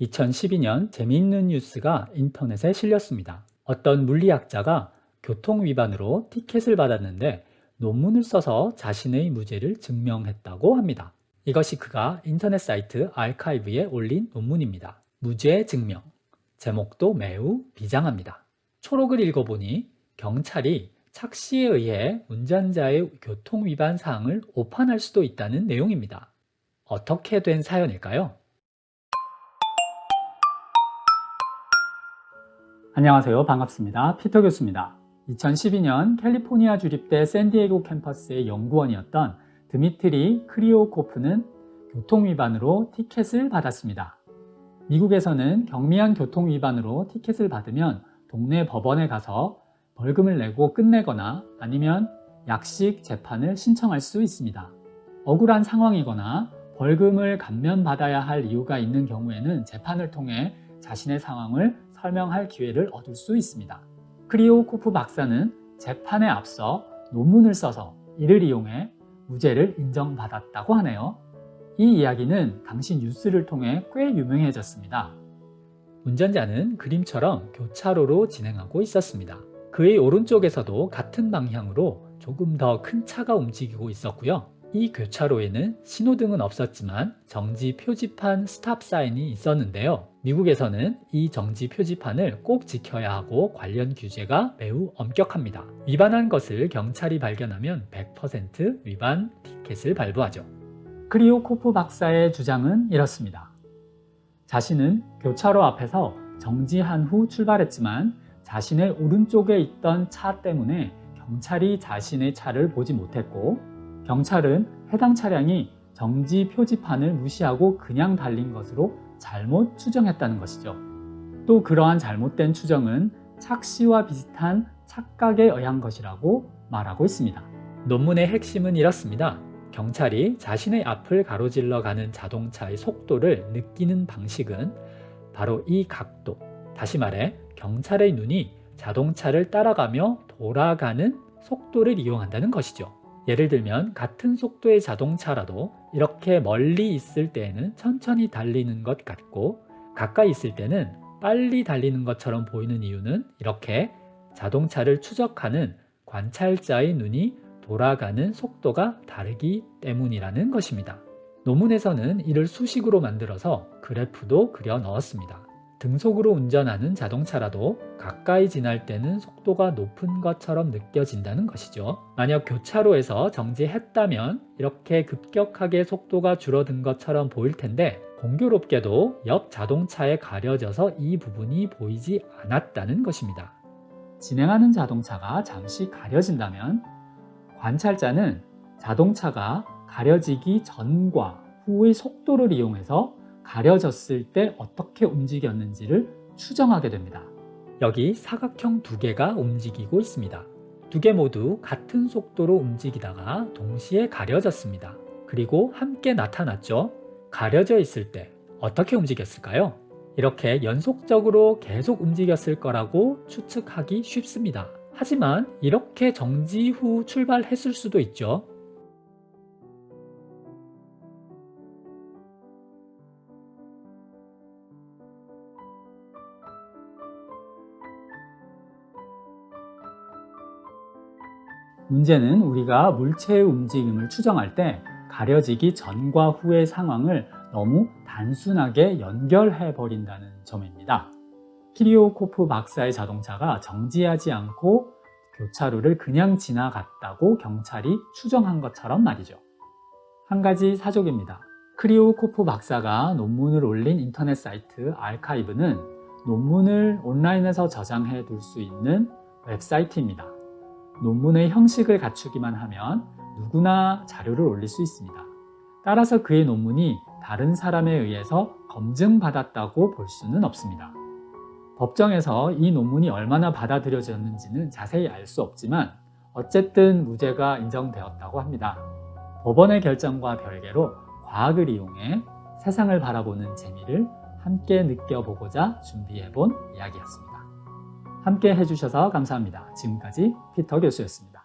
2012년 재미있는 뉴스가 인터넷에 실렸습니다. 어떤 물리학자가 교통 위반으로 티켓을 받았는데 논문을 써서 자신의 무죄를 증명했다고 합니다. 이것이 그가 인터넷 사이트 아카이브에 올린 논문입니다. 무죄 증명. 제목도 매우 비장합니다. 초록을 읽어보니 경찰이 착시에 의해 운전자의 교통 위반 사항을 오판할 수도 있다는 내용입니다. 어떻게 된 사연일까요? 안녕하세요. 반갑습니다. 피터 교수입니다. 2012년 캘리포니아 주립대 샌디에고 캠퍼스의 연구원이었던 드미트리 크리오코프는 교통위반으로 티켓을 받았습니다. 미국에서는 경미한 교통위반으로 티켓을 받으면 동네 법원에 가서 벌금을 내고 끝내거나 아니면 약식 재판을 신청할 수 있습니다. 억울한 상황이거나 벌금을 감면받아야 할 이유가 있는 경우에는 재판을 통해 자신의 상황을 설명할 기회를 얻을 수 있습니다. 크리오코프 박사는 재판에 앞서 논문을 써서 이를 이용해 무죄를 인정받았다고 하네요. 이 이야기는 당시 뉴스를 통해 꽤 유명해졌습니다. 운전자는 그림처럼 교차로로 진행하고 있었습니다. 그의 오른쪽에서도 같은 방향으로 조금 더 큰 차가 움직이고 있었고요. 이 교차로에는 신호등은 없었지만 정지 표지판 스탑 사인이 있었는데요. 미국에서는 이 정지 표지판을 꼭 지켜야 하고 관련 규제가 매우 엄격합니다. 위반한 것을 경찰이 발견하면 100% 위반 티켓을 발부하죠. 크리오코프 박사의 주장은 이렇습니다. 자신은 교차로 앞에서 정지한 후 출발했지만 자신의 오른쪽에 있던 차 때문에 경찰이 자신의 차를 보지 못했고 경찰은 해당 차량이 정지 표지판을 무시하고 그냥 달린 것으로 잘못 추정했다는 것이죠. 또 그러한 잘못된 추정은 착시와 비슷한 착각에 의한 것이라고 말하고 있습니다. 논문의 핵심은 이렇습니다. 경찰이 자신의 앞을 가로질러 가는 자동차의 속도를 느끼는 방식은 바로 이 각도, 다시 말해 경찰의 눈이 자동차를 따라가며 돌아가는 속도를 이용한다는 것이죠. 예를 들면 같은 속도의 자동차라도 이렇게 멀리 있을 때에는 천천히 달리는 것 같고 가까이 있을 때는 빨리 달리는 것처럼 보이는 이유는 이렇게 자동차를 추적하는 관찰자의 눈이 돌아가는 속도가 다르기 때문이라는 것입니다. 논문에서는 이를 수식으로 만들어서 그래프도 그려 넣었습니다. 등속으로 운전하는 자동차라도 가까이 지날 때는 속도가 높은 것처럼 느껴진다는 것이죠. 만약 교차로에서 정지했다면 이렇게 급격하게 속도가 줄어든 것처럼 보일 텐데 공교롭게도 옆 자동차에 가려져서 이 부분이 보이지 않았다는 것입니다. 진행하는 자동차가 잠시 가려진다면 관찰자는 자동차가 가려지기 전과 후의 속도를 이용해서 가려졌을 때 어떻게 움직였는지를 추정하게 됩니다. 여기 사각형 두 개가 움직이고 있습니다. 두 개 모두 같은 속도로 움직이다가 동시에 가려졌습니다. 그리고 함께 나타났죠. 가려져 있을 때 어떻게 움직였을까요? 이렇게 연속적으로 계속 움직였을 거라고 추측하기 쉽습니다. 하지만 이렇게 정지 후 출발했을 수도 있죠. 문제는 우리가 물체의 움직임을 추정할 때 가려지기 전과 후의 상황을 너무 단순하게 연결해 버린다는 점입니다. 키리오코프 박사의 자동차가 정지하지 않고 교차로를 그냥 지나갔다고 경찰이 추정한 것처럼 말이죠. 한 가지 사족입니다. 크리오코프 박사가 논문을 올린 인터넷 사이트 아카이브는 논문을 온라인에서 저장해 둘 수 있는 웹사이트입니다. 논문의 형식을 갖추기만 하면 누구나 자료를 올릴 수 있습니다. 따라서 그의 논문이 다른 사람에 의해서 검증받았다고 볼 수는 없습니다. 법정에서 이 논문이 얼마나 받아들여졌는지는 자세히 알 수 없지만 어쨌든 무죄가 인정되었다고 합니다. 법원의 결정과 별개로 과학을 이용해 세상을 바라보는 재미를 함께 느껴보고자 준비해본 이야기였습니다. 함께 해주셔서 감사합니다. 지금까지 피터 교수였습니다.